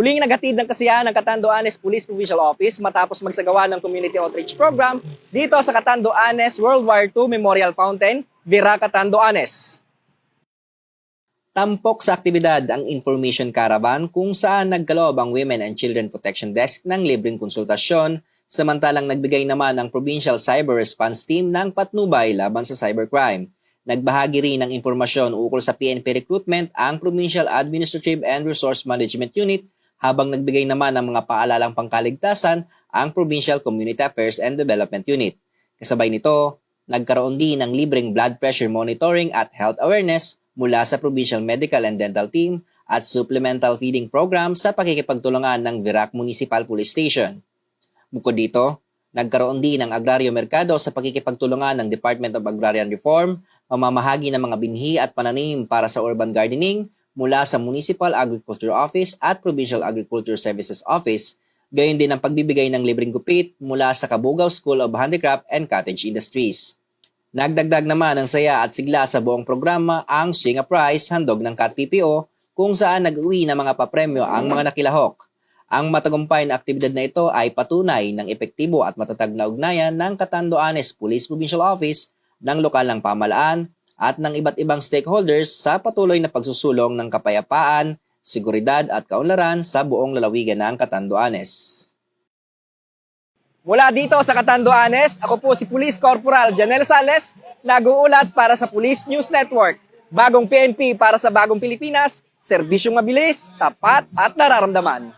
Muling nagatid ng kasiyahan ng Catanduanes Police Provincial Office matapos magsagawa ng Community Outreach Program dito sa Catanduanes World War II Memorial Fountain, Vira, Catanduanes. Tampok sa aktibidad ang Information Caravan kung saan nagkaloob ang Women and Children Protection Desk ng libreng konsultasyon, samantalang nagbigay naman ang Provincial Cyber Response Team ng patnubay laban sa cybercrime. Nagbahagi rin ng impormasyon ukol sa PNP recruitment ang Provincial Administrative and Resource Management Unit, habang nagbigay naman ng mga paalalang pangkaligtasan ang Provincial Community Affairs and Development Unit. Kasabay nito, nagkaroon din ng libreng blood pressure monitoring at health awareness mula sa Provincial Medical and Dental Team at supplemental feeding program sa pakikipagtulungan ng Virac Municipal Police Station. Bukod dito, nagkaroon din ng agraryo merkado sa pakikipagtulungan ng Department of Agrarian Reform, pamamahagi ng mga binhi at pananim para sa urban gardening mula sa Municipal Agriculture Office at Provincial Agriculture Services Office, gayon din ang pagbibigay ng libreng gupit mula sa Cabugao School of Handicraft and Cottage Industries. Nagdagdag naman ng saya at sigla sa buong programa ang Swing a Prize handog ng CAT-PPO, kung saan nag-uwi ng mga papremyo ang mga nakilahok. Ang matagumpay na aktibidad na ito ay patunay ng epektibo at matatag na ugnayan ng Catanduanes Police Provincial Office, ng lokal ng pamahalaan, at ng iba't ibang stakeholders sa patuloy na pagsusulong ng kapayapaan, seguridad at kaunlaran sa buong lalawigan ng Catanduanes. Mula dito sa Catanduanes, ako po si Police Corporal Janel Sales, nag-uulat para sa Police News Network. Bagong PNP para sa bagong Pilipinas, serbisyong mabilis, tapat at nararamdaman.